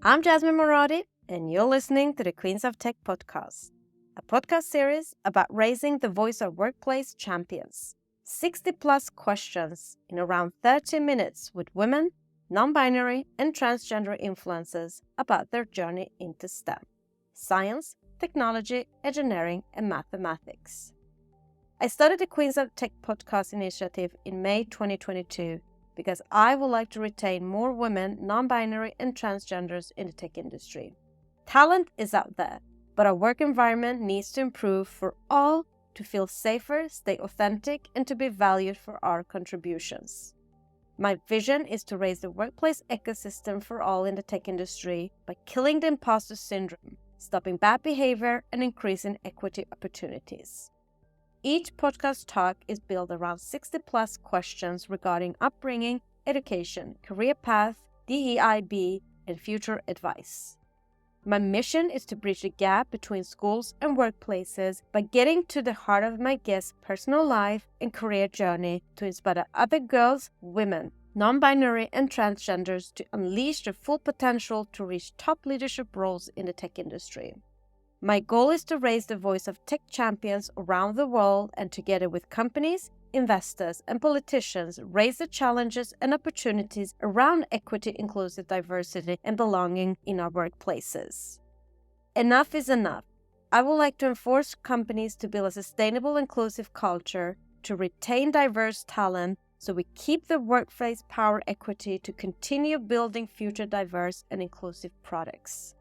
I'm Jasmine Moradi, and you're listening to the Queens of Tech podcast, a podcast series about raising the voice of workplace champions. 60 plus questions in around 30 minutes with women, non-binary, and transgender influencers about their journey into STEM: science, technology, engineering, and mathematics. I started the Queens of Tech podcast initiative in May 2022 because I would like to retain more women, non-binary, and transgenders in the tech industry. Talent is out there, but our work environment needs to improve for all to feel safer, stay authentic, and to be valued for our contributions. My vision is to raise the workplace ecosystem for all in the tech industry by killing the imposter syndrome, stopping bad behavior, and increasing equity opportunities. Each podcast talk is built around 60 plus questions regarding upbringing, education, career path, DEIB, and future advice. My mission is to bridge the gap between schools and workplaces by getting to the heart of my guests' personal life and career journey to inspire other girls, women, non-binary, and transgenders to unleash their full potential to reach top leadership roles in the tech industry. My goal is to raise the voice of tech champions around the world and together with companies, investors, and politicians raise the challenges and opportunities around equity, inclusive diversity, and belonging in our workplaces. Enough is enough. I would like to enforce companies to build a sustainable, inclusive culture, to retain diverse talent, so we keep the workplace power equity to continue building future diverse and inclusive products.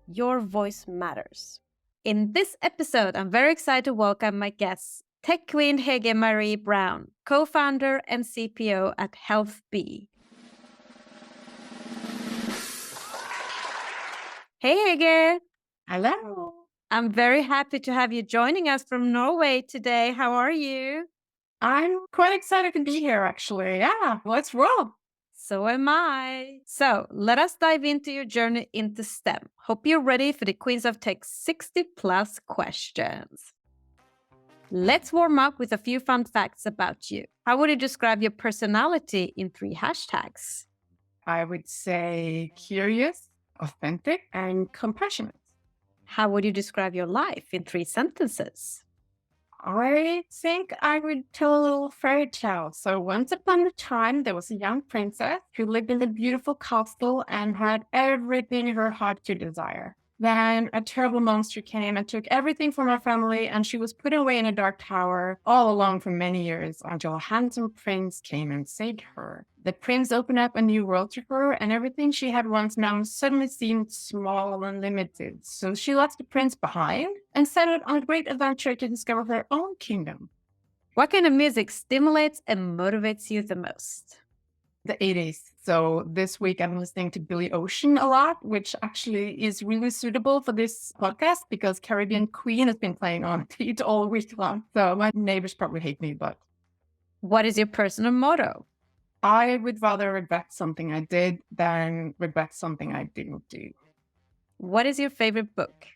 Your voice matters. In this episode, I'm very excited to welcome my guest, tech queen Hege Marie Brown, co-founder and CPO at HealthB. Hey Hege. Hello. I'm very happy to have you joining us from Norway today. How are you? I'm quite excited to be here, actually. Yeah, let's roll. So am I. So let us dive into your journey into STEM. Hope you're ready for the Queens of Tech 60 plus questions. Let's warm up with a few fun facts about you. How would you describe your personality in 3 hashtags? I would say curious, authentic, and compassionate. How would you describe your life in 3 sentences? I think I would tell a little fairy tale. So once upon a time, there was a young princess who lived in a beautiful castle and had everything her heart could desire. Then a terrible monster came and took everything from her family, and she was put away in a dark tower all alone for many years until a handsome prince came and saved her. The prince opened up a new world to her, and everything she had once known suddenly seemed small and limited. So she left the prince behind and set out on a great adventure to discover her own kingdom. What kind of music stimulates and motivates you the most? The 80s. So this week I'm listening to Billy Ocean a lot, which actually is really suitable for this podcast because Caribbean Queen has been playing on it all week long. So my neighbors probably hate me, but... What is your personal motto? I would rather regret something I did than regret something I didn't do. What is your favorite book?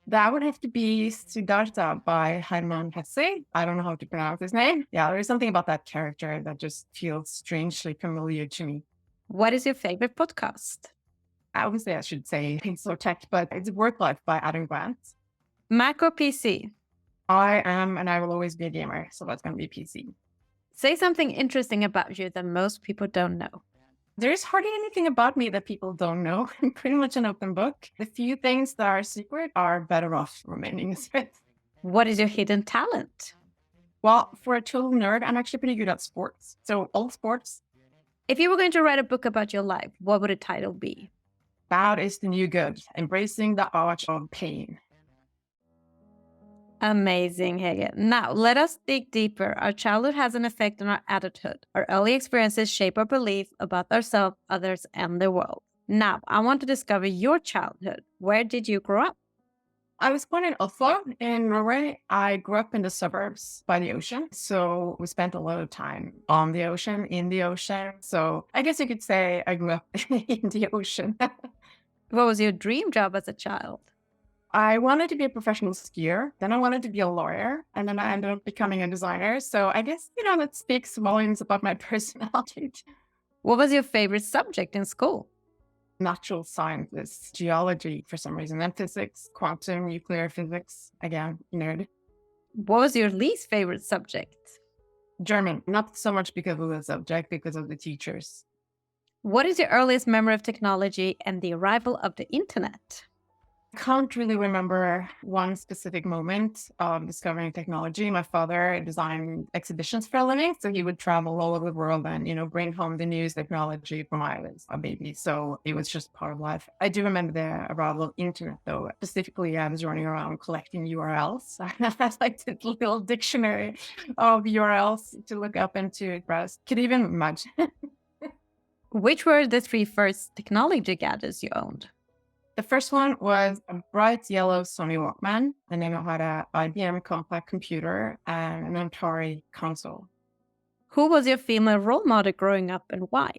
That would have to be Siddhartha by Hermann Hesse. I don't know how to pronounce his name. Yeah, there's something about that character that just feels strangely familiar to me. What is your favorite podcast? Obviously, I should say Things So Tech, but it's Work Life by Adam Grant. Mac or PC? I am, and I will always be a gamer, so that's going to be PC. Say something interesting about you that most people don't know. There's hardly anything about me that people don't know. I'm pretty much an open book. The few things that are secret are better off remaining a secret. What is your hidden talent? Well, for a total nerd, I'm actually pretty good at sports. So all sports. If you were going to write a book about your life, what would the title be? Bad is the new good, embracing the art of pain. Amazing, Hege. Now, let us dig deeper. Our childhood has an effect on our adulthood. Our early experiences shape our belief about ourselves, others, and the world. Now, I want to discover your childhood. Where did you grow up? I was born in Oslo in Norway. I grew up in the suburbs by the ocean. So we spent a lot of time on the ocean, in the ocean. So I guess you could say I grew up in the ocean. What was your dream job as a child? I wanted to be a professional skier. Then I wanted to be a lawyer. And then I ended up becoming a designer. So I guess, that speaks volumes about my personality. What was your favorite subject in school? natural sciences, geology for some reason, and physics, quantum, nuclear physics. Again, nerd. What was your least favorite subject? German, not so much because of the subject, because of the teachers. What is your earliest memory of technology and the arrival of the internet? Can't really remember one specific moment of discovering technology. My father designed exhibitions for a living, so he would travel all over the world and, bring home the newest technology from I was a baby. So it was just part of life. I do remember the arrival of internet, though. Specifically, I was running around collecting URLs. I had like this little dictionary of URLs to look up and to browse. Could even imagine. Which were the three first technology gadgets you owned? The first one was a bright yellow Sony Walkman, and then I had an IBM compact computer and an Atari console. Who was your female role model growing up and why?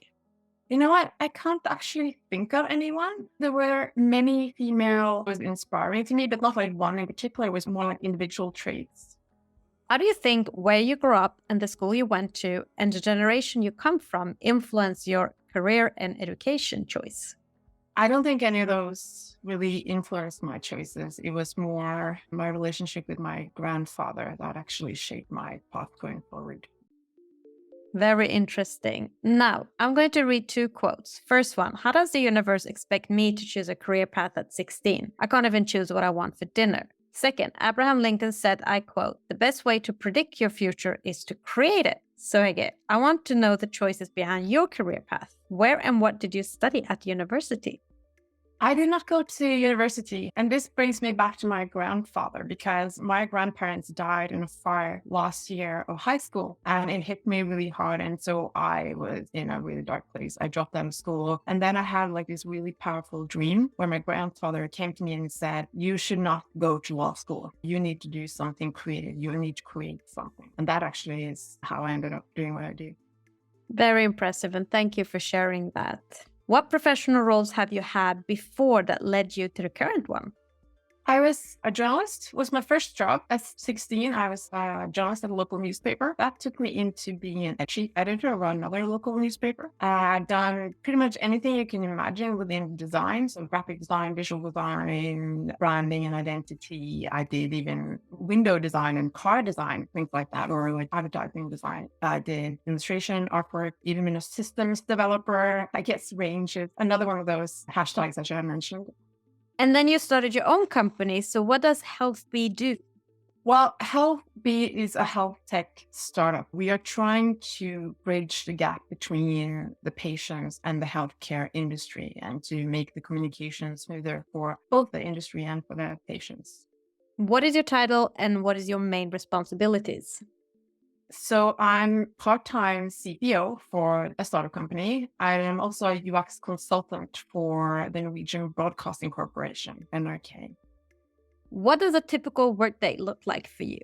You know what? I can't actually think of anyone. There were many female was inspiring to me, but not like one in particular. It was more like individual traits. How do you think where you grew up and the school you went to and the generation you come from influence your career and education choice? I don't think any of those really influenced my choices. It was more my relationship with my grandfather that actually shaped my path going forward. Very interesting. Now, I'm going to read two quotes. First one, how does the universe expect me to choose a career path at 16? I can't even choose what I want for dinner. Second, Abraham Lincoln said, I quote, the best way to predict your future is to create it. So Hege, I want to know the choices behind your career path. Where and what did you study at university? I did not go to university. And this brings me back to my grandfather because my grandparents died in a fire last year of high school and it hit me really hard. And so I was in a really dark place. I dropped out of school. And then I had like this really powerful dream where my grandfather came to me and said, you should not go to law school. You need to do something creative. You need to create something. And that actually is how I ended up doing what I do. Very impressive. And thank you for sharing that. What professional roles have you had before that led you to the current one? I was a journalist. It was my first job. At 16, I was a journalist at a local newspaper. That took me into being a chief editor of another local newspaper. I'd done pretty much anything you can imagine within design. So graphic design, visual design, branding and identity. I did even window design and car design, things like that, or like advertising design. I did illustration, artwork, even been a systems developer. I guess range is another one of those hashtags that I mentioned. And then you started your own company. So what does HealthB do? Well, HealthB is a health tech startup. We are trying to bridge the gap between the patients and the healthcare industry and to make the communication smoother for both the industry and for the patients. What is your title and what is your main responsibilities? So I'm part-time CPO for a startup company. I am also a UX consultant for the Norwegian Broadcasting Corporation, NRK. What does a typical workday look like for you?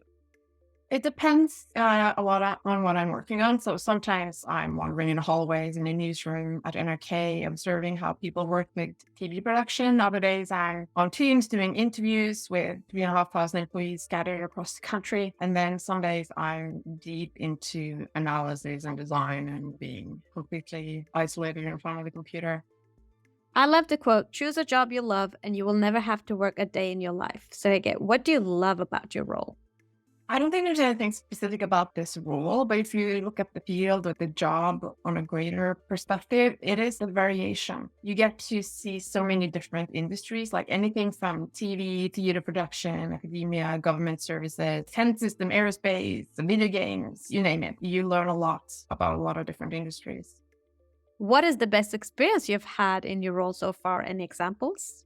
It depends a lot on what I'm working on. So sometimes I'm wandering in the hallways in the newsroom at NRK, observing how people work with TV production. Other days I'm on Teams doing interviews with 3,500 employees scattered across the country. And then some days I'm deep into analysis and design and being completely isolated in front of the computer. I love the quote, choose a job you love and you will never have to work a day in your life. So again, what do you love about your role? I don't think there's anything specific about this role, but if you look at the field or the job on a greater perspective, it is the variation. You get to see so many different industries, like anything from TV, theater production, academia, government services, tent system, aerospace, video games, you name it. You learn a lot about a lot of different industries. What is the best experience you've had in your role so far? Any examples?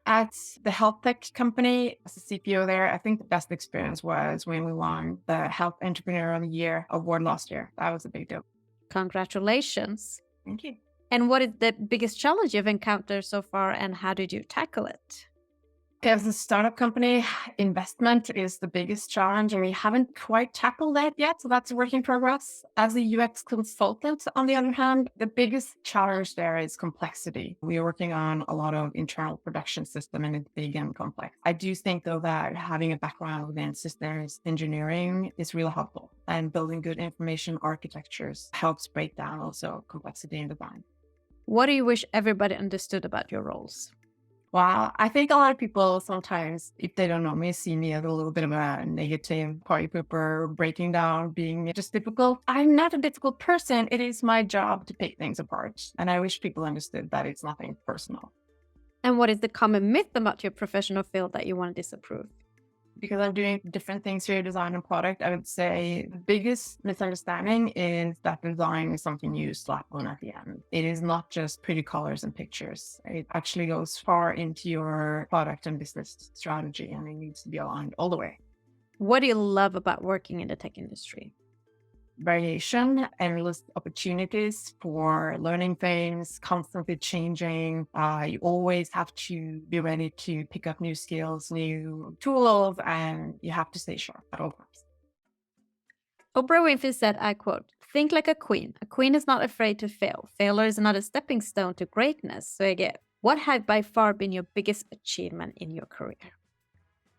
At the health tech company, as a CPO there, I think the best experience was when we won the Health Entrepreneur of the Year award last year. That was a big deal. Congratulations. Thank you. And what is the biggest challenge you've encountered so far and how did you tackle it? As a startup company, investment is the biggest challenge, and we haven't quite tackled that yet. So that's a work in progress. As a UX consultant, on the other hand, the biggest challenge there is complexity. We are working on a lot of internal production system, and it's big and complex. I do think, though, that having a background within systems engineering is really helpful, and building good information architectures helps break down also complexity in design. What do you wish everybody understood about your roles? Wow. I think a lot of people sometimes, if they don't know me, see me as a little bit of a negative party pooper, breaking down, being just difficult. I'm not a difficult person. It is my job to pick things apart. And I wish people understood that it's nothing personal. And what is the common myth about your professional field that you want to disapprove? Because I'm doing different things here, design and product, I would say the biggest misunderstanding is that design is something you slap on at the end. It is not just pretty colors and pictures. It actually goes far into your product and business strategy, and it needs to be aligned all the way. What do you love about working in the tech industry? Variation, endless opportunities for learning things, constantly changing. You always have to be ready to pick up new skills, new tools, and you have to stay sharp at all times. Oprah Winfrey said, I quote, "Think like a queen. A queen is not afraid to fail. Failure is not a stepping stone to greatness." So again, what have by far been your biggest achievement in your career?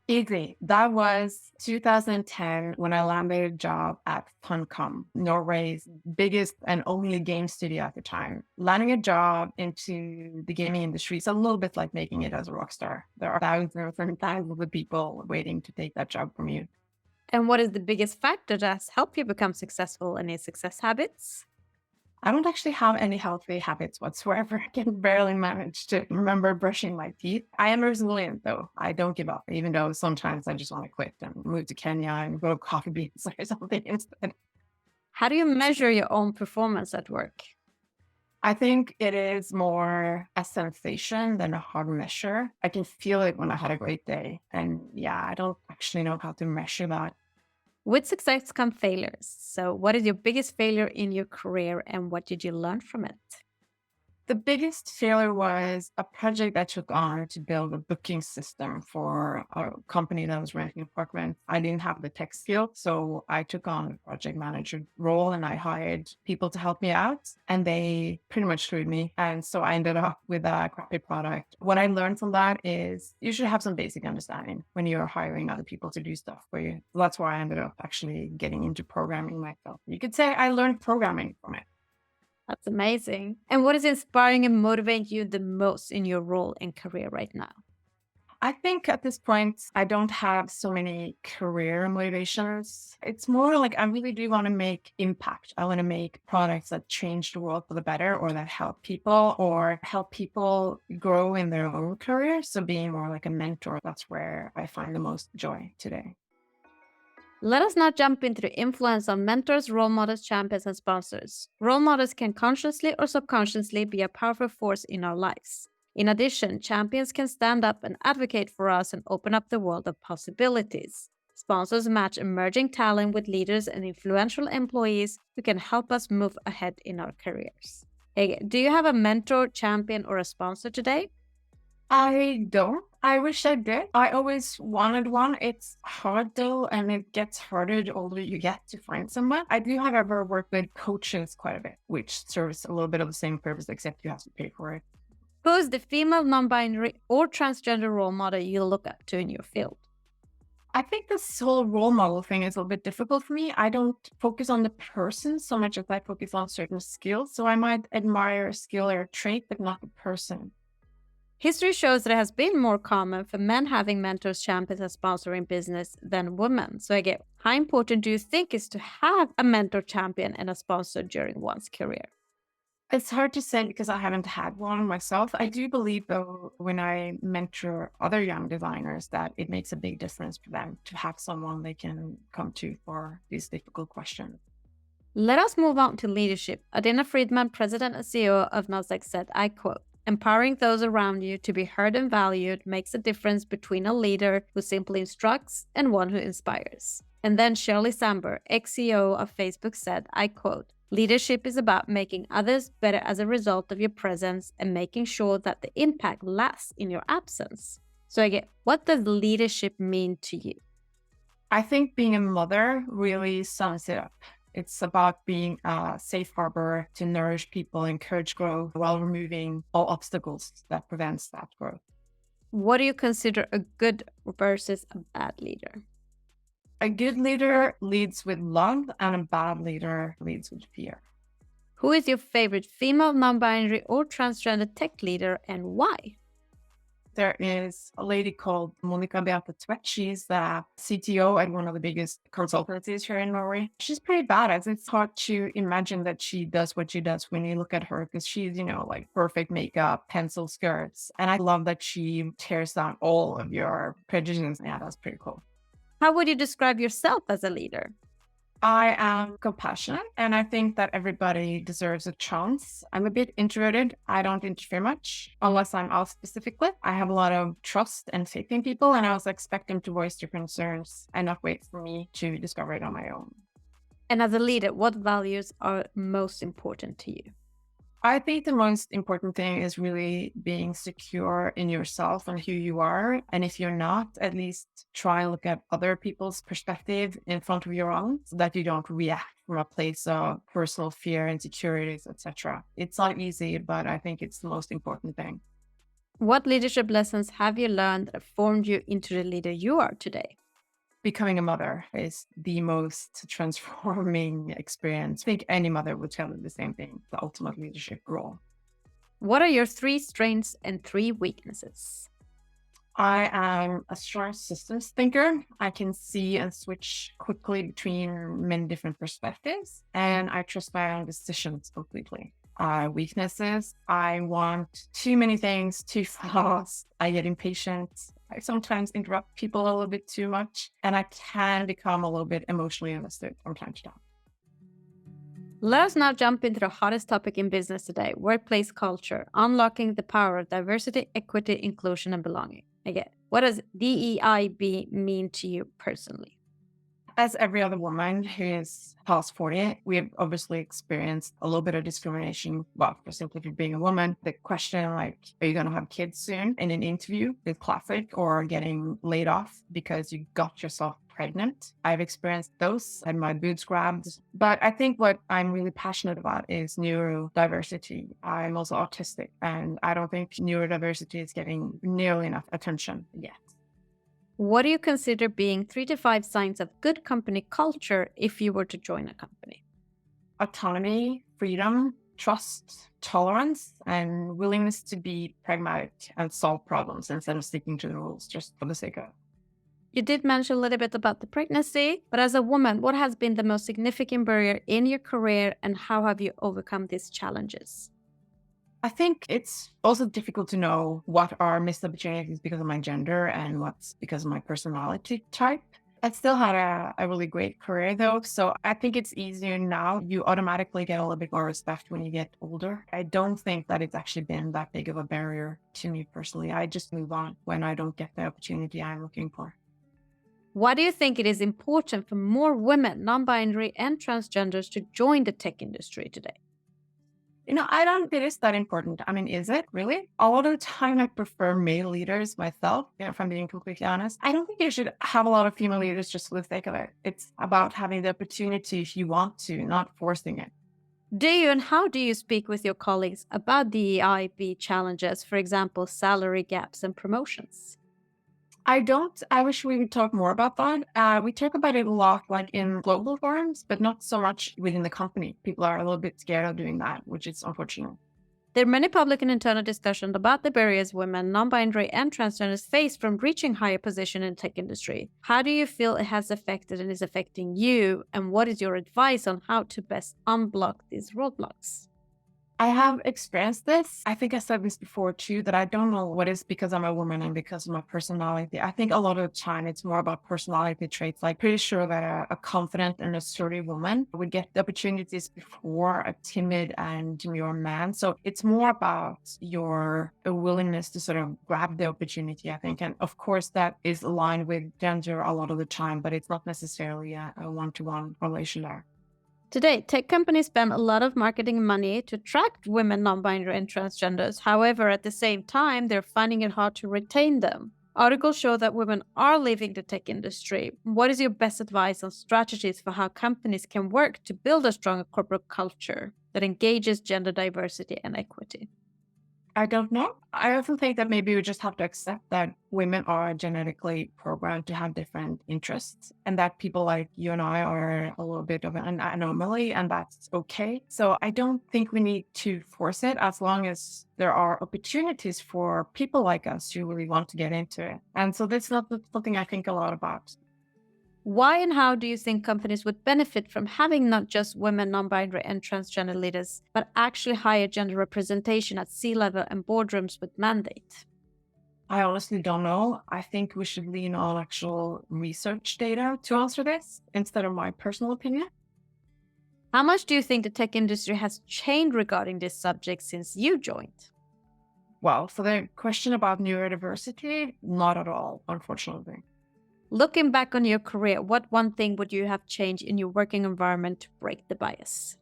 Easy. That was 2010 when I landed a job at Funcom, Norway's biggest and only game studio at the time. Landing a job into the gaming industry is a little bit like making it as a rock star. There are thousands and thousands of people waiting to take that job from you. And what is the biggest factor that has helped you become successful? Any success habits? I don't actually have any healthy habits whatsoever. I can barely manage to remember brushing my teeth. I am resilient though. I don't give up, even though sometimes I just want to quit and move to Kenya and go to coffee beans or something instead. How do you measure your own performance at work? I think it is more a sensation than a hard measure. I can feel it when I had a great day. And yeah, I don't actually know how to measure that. With success come failures. So, what is your biggest failure in your career and what did you learn from it? The biggest failure was a project I took on to build a booking system for a company that was renting apartments. I didn't have the tech skill, so I took on a project manager role and I hired people to help me out, and they pretty much screwed me. And so I ended up with a crappy product. What I learned from that is you should have some basic understanding when you're hiring other people to do stuff for you. That's why I ended up actually getting into programming myself. You could say I learned programming from it. That's amazing. And what is inspiring and motivating you the most in your role and career right now? I think at this point, I don't have so many career motivations. It's more like I really do want to make impact. I want to make products that change the world for the better or that help people or help people grow in their own career. So being more like a mentor, that's where I find the most joy today. Let us now jump into the influence of mentors, role models, champions, and sponsors. Role models can consciously or subconsciously be a powerful force in our lives. In addition, champions can stand up and advocate for us and open up the world of possibilities. Sponsors match emerging talent with leaders and influential employees who can help us move ahead in our careers. Hege, do you have a mentor, champion, or a sponsor today? I don't. I wish I did. I always wanted one. It's hard though, and it gets harder the older you get to find someone. I do, however, work with coaches quite a bit, which serves a little bit of the same purpose, except you have to pay for it. Who is the female, non-binary, or transgender role model you look up to in your field? I think this whole role model thing is a little bit difficult for me. I don't focus on the person so much as I focus on certain skills. So I might admire a skill or a trait, but not the person. History shows that it has been more common for men having mentors, champions, and sponsors in business than women. So again, how important do you think is to have a mentor, champion, and a sponsor during one's career? It's hard to say because I haven't had one myself. I do believe, though, when I mentor other young designers, that it makes a big difference for them to have someone they can come to for these difficult questions. Let us move on to leadership. Adina Friedman, president and CEO of Nasdaq, said, I quote, "Empowering those around you to be heard and valued makes a difference between a leader who simply instructs and one who inspires." And then Shirley Samber, ex-CEO of Facebook, said, I quote, "Leadership is about making others better as a result of your presence and making sure that the impact lasts in your absence." So again, what does leadership mean to you? I think being a mother really sums it up. It's about being a safe harbor to nourish people, encourage growth while removing all obstacles that prevents that growth. What do you consider a good versus a bad leader? A good leader leads with love and a bad leader leads with fear. Who is your favorite female, non-binary, or transgender tech leader and why? There is a lady called Monica Beate Tvedt. She's the CTO at one of the biggest consultancies here in Norway. She's pretty badass. It's hard to imagine that she does what she does when you look at her because she's, like perfect makeup, pencil skirts. And I love that she tears down all of your prejudices. Yeah, that's pretty cool. How would you describe yourself as a leader? I am compassionate and I think that everybody deserves a chance. I'm a bit introverted. I don't interfere much unless I'm asked specifically. I have a lot of trust and faith in people and I also expect them to voice their concerns and not wait for me to discover it on my own. And as a leader, what values are most important to you? I think the most important thing is really being secure in yourself and who you are. And if you're not, at least try and look at other people's perspective in front of your own so that you don't react from a place of personal fear, insecurities, etc. It's not easy, but I think it's the most important thing. What leadership lessons have you learned that formed you into the leader you are today? Becoming a mother is the most transforming experience. I think any mother would tell you the same thing, the ultimate leadership role. What are your 3 strengths and 3 weaknesses? I am a strong systems thinker. I can see and switch quickly between many different perspectives, and I trust my own decisions completely. Weaknesses, I want too many things too fast. I get impatient. I sometimes interrupt people a little bit too much, and I can become a little bit emotionally invested from time to time. Let us now jump into the hottest topic in business today, workplace culture, unlocking the power of diversity, equity, inclusion, and belonging. Again, what does DEIB mean to you personally? As every other woman who is past 40, we have obviously experienced a little bit of discrimination, well, for simply for being a woman. The question like, are you going to have kids soon in an interview is classic, or getting laid off because you got yourself pregnant. I've experienced those, had my boobs grabbed. But I think what I'm really passionate about is neurodiversity. I'm also autistic, and I don't think neurodiversity is getting nearly enough attention yet. What do you consider being 3 to 5 signs of good company culture if you were to join a company? Autonomy, freedom, trust, tolerance, and willingness to be pragmatic and solve problems instead of sticking to the rules just for the sake of it. You did mention a little bit about the pregnancy, but as a woman, what has been the most significant barrier in your career and how have you overcome these challenges? I think it's also difficult to know what are missed opportunities because of my gender and what's because of my personality type. I still had a really great career though, so I think it's easier now. You automatically get a little bit more respect when you get older. I don't think that it's actually been that big of a barrier to me personally. I just move on when I don't get the opportunity I'm looking for. Why do you think it is important for more women, non-binary and transgenders to join the tech industry today? I don't think it's that important. I mean, is it really? A lot of the time, I prefer male leaders myself, if I'm being completely honest. I don't think you should have a lot of female leaders just for the sake of it. It's about having the opportunity if you want to, not forcing it. Do you and how do you speak with your colleagues about the EIB challenges, for example, salary gaps and promotions? I don't. I wish we could talk more about that. We talk about it a lot, like in global forums, but not so much within the company. People are a little bit scared of doing that, which is unfortunate. There are many public and internal discussions about the barriers women, non-binary and transgenders face from reaching higher position in tech industry. How do you feel it has affected and is affecting you? And what is your advice on how to best unblock these roadblocks? I have experienced this. I think I said this before too, that I don't know what is because I'm a woman and because of my personality. I think a lot of the time it's more about personality traits. Like pretty sure that a confident and assertive woman would get the opportunities before a timid and demure man. So it's more about your willingness to sort of grab the opportunity, I think. And of course, that is aligned with gender a lot of the time, but it's not necessarily a one-to-one relation there. Today, tech companies spend a lot of marketing money to attract women, non-binary, and transgenders. However, at the same time, they're finding it hard to retain them. Articles show that women are leaving the tech industry. What is your best advice on strategies for how companies can work to build a stronger corporate culture that engages gender diversity and equity? I don't know. I often think that maybe we just have to accept that women are genetically programmed to have different interests and that people like you and I are a little bit of an anomaly and that's okay. So I don't think we need to force it as long as there are opportunities for people like us who really want to get into it. And so that's not something I think a lot about. Why and how do you think companies would benefit from having not just women, non-binary, and transgender leaders, but actually higher gender representation at C-level and boardrooms with mandate? I honestly don't know. I think we should lean on actual research data to answer this instead of my personal opinion. How much do you think the tech industry has changed regarding this subject since you joined? Well, for the question about neurodiversity, not at all, unfortunately. Looking back on your career, what one thing would you have changed in your working environment to break the bias?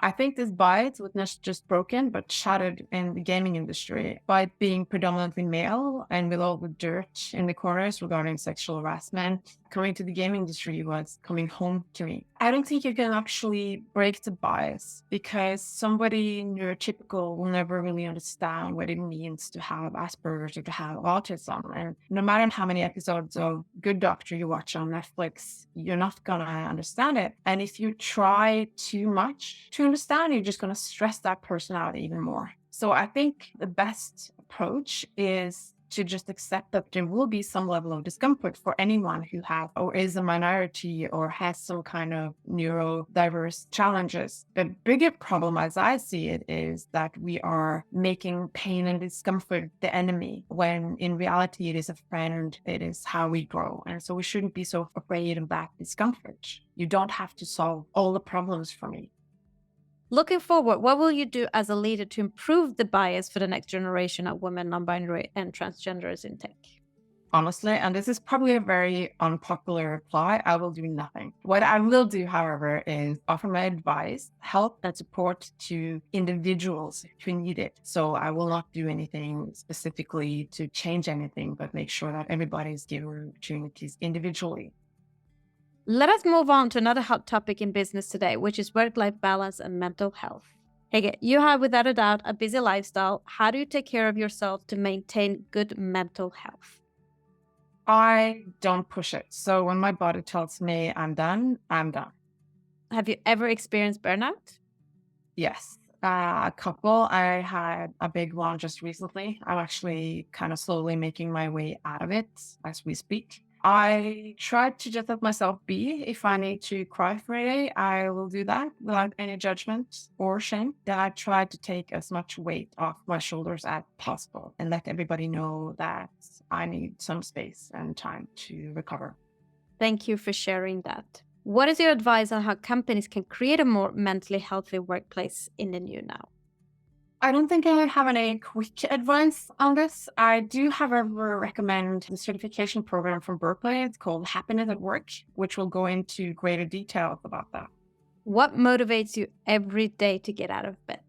I think this bias was not just broken, but shattered in the gaming industry by being predominantly male and with all the dirt in the corners regarding sexual harassment. Coming to the gaming industry was coming home to me. I don't think you can actually break the bias because somebody neurotypical will never really understand what it means to have Asperger's or to have autism. And no matter how many episodes of Good Doctor you watch on Netflix, you're not going to understand it. And if you try too much to understand, you're just going to stress that person out even more. So I think the best approach is to just accept that there will be some level of discomfort for anyone who has or is a minority or has some kind of neurodiverse challenges. The bigger problem, as I see it, is that we are making pain and discomfort the enemy, when in reality it is a friend, it is how we grow. And so we shouldn't be so afraid of that discomfort. You don't have to solve all the problems for me. Looking forward, what will you do as a leader to improve the bias for the next generation of women, non-binary, and transgenders in tech? Honestly, and this is probably a very unpopular reply, I will do nothing. What I will do, however, is offer my advice, help, and support to individuals who need it. So I will not do anything specifically to change anything, but make sure that everybody is given opportunities individually. Let us move on to another hot topic in business today, which is work-life balance and mental health. Hege, you have without a doubt a busy lifestyle. How do you take care of yourself to maintain good mental health? I don't push it. So when my body tells me I'm done, I'm done. Have you ever experienced burnout? Yes. A couple. I had a big one just recently. I'm actually kind of slowly making my way out of it as we speak. I tried to just let myself be. If I need to cry for a day, I will do that without any judgment or shame. Then I tried to take as much weight off my shoulders as possible and let everybody know that I need some space and time to recover. Thank you for sharing that. What is your advice on how companies can create a more mentally healthy workplace in the new now? I don't think I have any quick advice on this. I do, however, recommend the certification program from Berkeley. It's called Happiness at Work, which will go into greater details about that. What motivates you every day to get out of bed?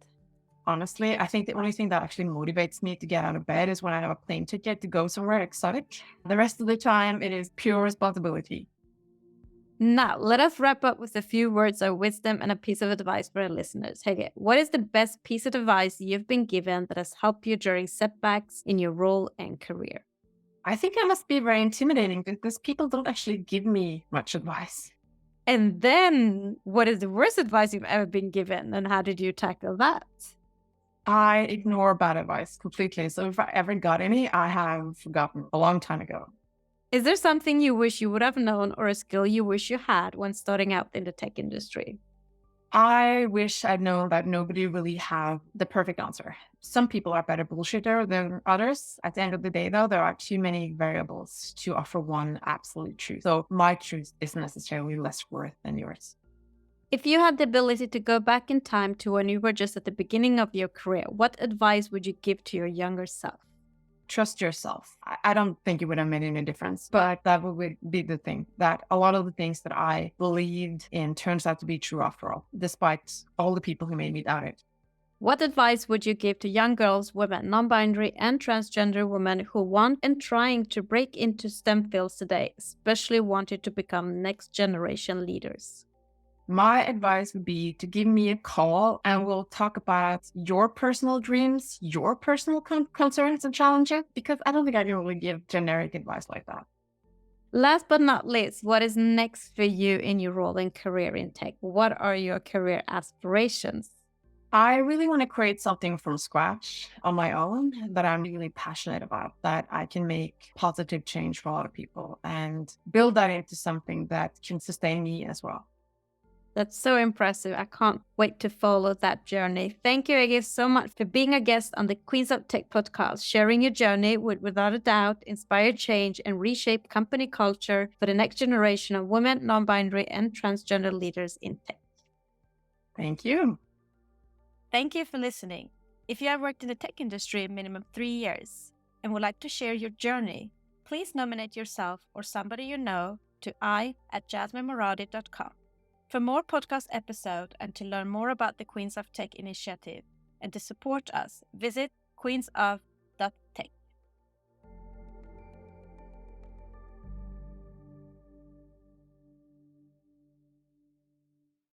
Honestly, I think the only thing that actually motivates me to get out of bed is when I have a plane ticket to go somewhere exotic. The rest of the time, it is pure responsibility. Now, let us wrap up with a few words of wisdom and a piece of advice for our listeners. Hege, what is the best piece of advice you've been given that has helped you during setbacks in your role and career? I think I must be very intimidating because people don't actually give me much advice. And then, what is the worst advice you've ever been given, and how did you tackle that? I ignore bad advice completely. So if I ever got any, I have forgotten a long time ago. Is there something you wish you would have known or a skill you wish you had when starting out in the tech industry? I wish I'd known that nobody really have the perfect answer. Some people are better bullshitter than others. At the end of the day, though, there are too many variables to offer one absolute truth. So my truth is necessarily less worth than yours. If you had the ability to go back in time to when you were just at the beginning of your career, what advice would you give to your younger self? Trust yourself. I don't think it would have made any difference, but that would be the thing, that a lot of the things that I believed in turns out to be true after all, despite all the people who made me doubt it. What advice would you give to young girls, women, non-binary and transgender women who want and trying to break into STEM fields today, especially wanting to become next generation leaders? My advice would be to give me a call and we'll talk about your personal dreams, your personal concerns and challenges, because I don't think I can really give generic advice like that. Last but not least, what is next for you in your role and career in tech? What are your career aspirations? I really want to create something from scratch on my own that I'm really passionate about, that I can make positive change for a lot of people and build that into something that can sustain me as well. That's so impressive. I can't wait to follow that journey. Thank you, Hege, so much for being a guest on the Queens of Tech podcast. Sharing your journey would, without a doubt, inspire change and reshape company culture for the next generation of women, non-binary, and transgender leaders in tech. Thank you. Thank you for listening. If you have worked in the tech industry a minimum 3 years and would like to share your journey, please nominate yourself or somebody you know to I@jasminemaradi.com. For more podcast episodes and to learn more about the Queens of Tech initiative and to support us, visit queensof.tech.